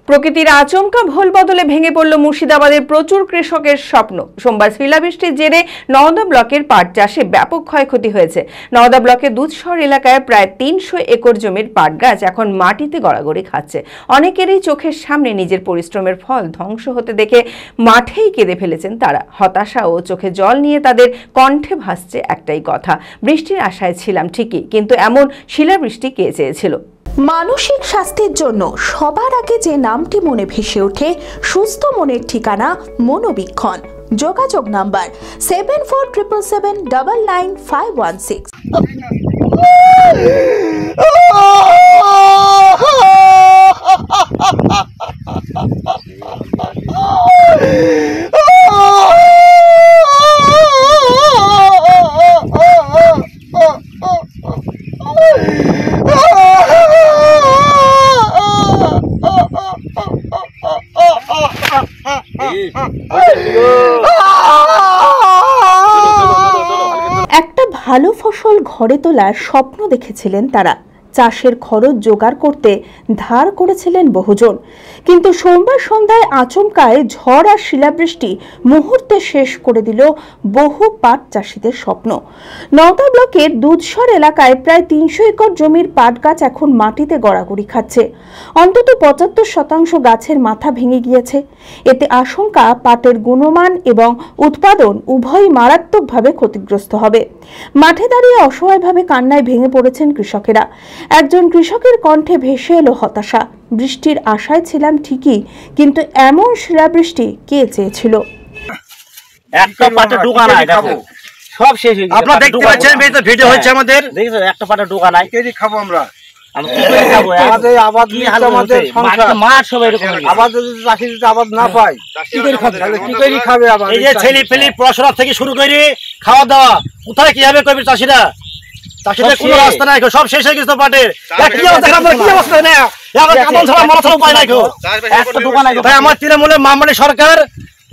প্রকৃতির আচমকা ভোল বদলে ভেঙে পড়ল মুর্শিদাবাদের প্রচুর কৃষকের স্বপ্ন। সোমবার শিলাবৃষ্টির জেরে নওদা ব্লকের পাট চাষে ব্যাপক ক্ষয়ক্ষতি হয়েছে। নওদা ব্লকের দুধশহর এলাকায় প্রায় ৩০০ একর জমির পাট গাছ এখন মাটিতে গড়াগড়ি খাচ্ছে। অনেকেরই চোখের সামনে নিজের পরিশ্রমের ফল ধ্বংস হতে দেখে মাঠেই কেঁদে ফেলেছেন তারা। হতাশা ও চোখে জল নিয়ে তাদের কণ্ঠে ভাসছে একটাই কথা, বৃষ্টির আশায় ছিলাম ঠিকই, কিন্তু এমন শিলাবৃষ্টি কে চেয়েছিল। মানসিক স্বাস্থ্যের জন্য সবার আগে যে নামটি মনে ভেসে ওঠে, সুস্থ মনের ঠিকানা মনোবীক্ষণ। যোগাযোগ নাম্বার 7477799516। একটা ভালো ফসল ঘরে তোলার স্বপ্ন দেখেছিলেন তারা। চাষের খরচ জোগাড় করতে ধার করেছিলেন বহুজন, কিন্তু সোমবার সন্ধ্যায় আচমকায় ঝড় আর শিলাবৃষ্টি মুহূর্তে শেষ করে দিল বহু পাট চাষিদের স্বপ্ন। নওদা ব্লকের দুধশহর এলাকায় প্রায় ৩০০ একর জমির পাট গাছ এখন মাটিতে গড়াগড়ি খাচ্ছে। অন্তত ৭৫% গাছের মাথা ভেঙে গিয়েছে। এতে আশঙ্কা পাটের গুণমান এবং উৎপাদন উভয়ই মারাত্মকভাবে ক্ষতিগ্রস্ত হবে। মাঠে দাঁড়িয়ে অসহায়ভাবে কান্নায় ভেঙে পড়েছেন কৃষকেরা। একজন কৃষকের কণ্ঠে ভেসে এলো হতাশা, বৃষ্টির আশায় ছিলাম ঠিকই, কিন্তু এমন শিলাবৃষ্টি কে চেয়েছিল। একটা পাটে ঢোকা নাই, দেখো সব শেষ হয়ে গেছে। আপনারা দেখতে পাচ্ছেন, এই তো ভিডিও হচ্ছে আমাদের, দেখছো একটা পাটে ঢোকা নাই। কেজি খাবো আমরা, আমরা কি করে খাবো? আমাদের আবাদ নিয়ে আমাদের সংসার, মাঠ সব এরকম। আবাদ যদি চাষি যদি আবাদ না পায় কি করে খাবে? তাহলে কি করে খাবে? আবার এই যে ছেলে পেলে পড়াশোনা থেকে শুরু করে খাওয়া দাওয়া কোথায় কিভাবে করবে চাষিরা? চাষিদের কোনো রাস্তা নাই, সব শেষ হয়ে গেছে পাটের। কি অবস্থা, কি অবস্থা না কাপড় ছাড়া মরা ছাড়া উপায় নাই। একটা দোকান নাই ভাই। আমার তৃণমূলের মামলানি সরকার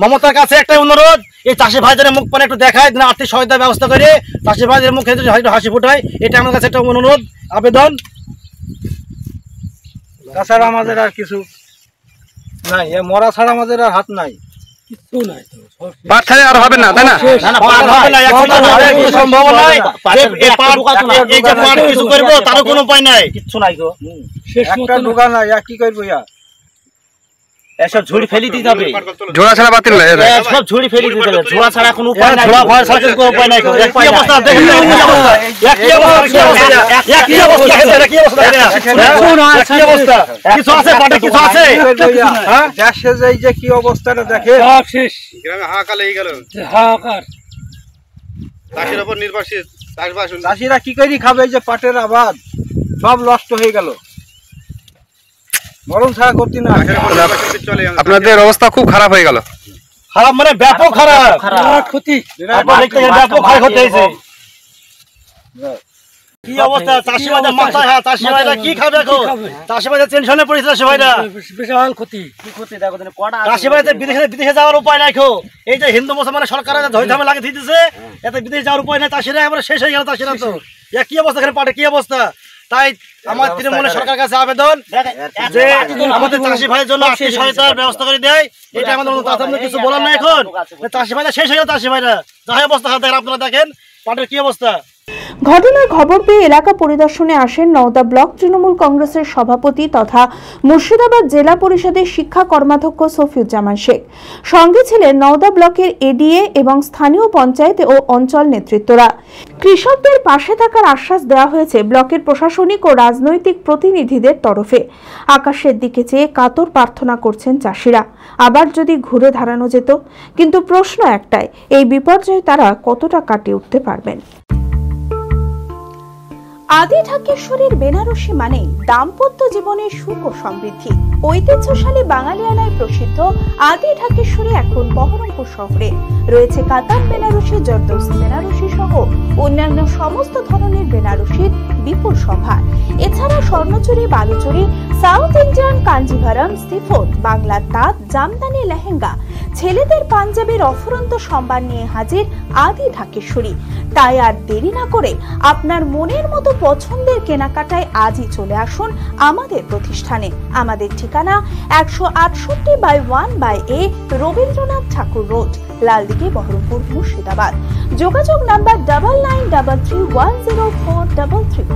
মমতার কাছে একটা অনুরোধ, এই চাষি ভাইদের মুখ পানে একটু দেখায়, আর্থিক সহায়তার ব্যবস্থা করে চাষি ভাইদের মুখে হাসি ফুটায়, এটা আমার কাছে একটা অনুরোধ, আবেদন। তাছাড়া আমাদের আর কিছু নাই, মরা ছাড়া আমাদের আর হাত নাই, কিছু নাই। পাট ছাড়া আর হবে না, তাই না? সম্ভব নয়, কিছু করবো তারও কোনো উপায় নাই, কিচ্ছু নাই গো। একটা ঢোকা নাই, কি করবো? এসব ঝুড়ি ফেলে দিতে হবে, ঝোড়া ছাড়া বাতিল না, সব ঝুড়ি ফেলে দিতে হবে, ঝোড়া ছাড়া কোনো উপায় নাই, ঝোড়া ভয় ছাড়া কোনো উপায় নাই। কি অবস্থা দেখেন, কি অবস্থা, কিছু আছে পাটে, কিছু আছে দেশে যাই যে কি অবস্থাটা দেখে, সব শেষ, গ্রামে হাহাকার লেগে গেল, হাহাকার। চাষির উপর নির্ভরশীল চাষবাস, চাষিরা কি করে খাবে? এই যে পাটের আবাদ সব নষ্ট হয়ে গেল, মরণ ছাড়া করতে না। আপনাদের অবস্থা খুব খারাপ হয়ে গেল। খারাপ মানে ব্যাপক খারাপ, ক্ষতি, ব্যাপক ক্ষয়ক্ষতি হয়েছে। কি অবস্থা চাষি ভাইদের মাথায়, চাষি ভাইরা কি খাবে এখন? চাষি ভাইদের টেনশনে পড়েছে, চাষি ভাইরা বিশাল ক্ষতি। কি ক্ষতি দেখো, চাষি ভাইদের বিদেশে যাওয়ার উপায় নাই। এই যে হিন্দু মুসলমানের সরকার ধৈর্য লাগিয়ে দিতেছে, এতে বিদেশে যাওয়ার উপায় নাই। চাষিরা এবার শেষ হয়ে গেল, চাষিরা তো কি অবস্থা এখানে পাটে, কি অবস্থা। তাই আমার তৃণমূলের সরকার কাছে আবেদন যে আমাদের চাষি ভাইয়ের জন্য আর্থিক সহায়তার ব্যবস্থা করে দেয়, এটা আমাদের কিছু বলার নাই। এখন চাষি ভাইরা শেষ হয়ে গেল, চাষি ভাইরা যাই অবস্থা দেখেন, আপনারা দেখেন পাটের কি অবস্থা। ঘটনার খবর পেয়ে এলাকা পরিদর্শনে আসেন নওদা ব্লক তৃণমূল কংগ্রেসের সভাপতি তথা মুর্শিদাবাদ জেলা পরিষদের শিক্ষা কর্মাধ্যক্ষ সফিউজ্জামান শেখ। সঙ্গে ছিলেন নওদা ব্লকের এডিএ এবং স্থানীয় পঞ্চায়েত ও অঞ্চল নেতৃত্বরা। কৃষকদের পাশে থাকার আশ্বাস দেওয়া হয়েছে ব্লকের প্রশাসনিক ও রাজনৈতিক প্রতিনিধিদের তরফে। আকাশের দিকে চেয়ে কাতর প্রার্থনা করছেন চাষিরা, আবার যদি ঘুরে দাঁড়ানো যেত। কিন্তু প্রশ্ন একটাই, এই বিপর্যয় তারা কতটা কাটিয়ে উঠতে পারবেন। আদি ঢাকেশ্বরীর বেনারসি মানে দাম্পত্য জীবনের সুখ ও সমৃদ্ধি। ঐতিহ্যশালী বাঙালিয়ানায় প্রসিদ্ধ আদি ঢাকেশ্বরী এখন বহরমপুর শহরে রয়েছে। কাতার বেনারসি, জর্দৌসি বেনারসি সহ অন্যান্য সমস্ত ধরনের বেনারসির বিপুল সম্ভার। এছাড়া স্বর্ণচুরি, বালুচুরি, সাউথ ইন্ডিয়ান কাঞ্জিভারম, সিফোন, বাংলার তাঁত, জামদানি লেহেঙ্গা, ছেলেদের পাঞ্জাবের অফুরন্ত সম্ভার নিয়ে হাজির আদি ঢাকেশ্বরী। তাই আর দেরি না করে আপনার মনের মতো পছন্দের কেনাকাটায় আজই চলে আসুন আমাদের প্রতিষ্ঠানে। আমাদের ঠিকানা 168/1/A রবীন্দ্রনাথ ঠাকুর রোড, লালদিঘি, বহরমপুর, মুর্শিদাবাদ। যোগাযোগ নাম্বার 9933104333।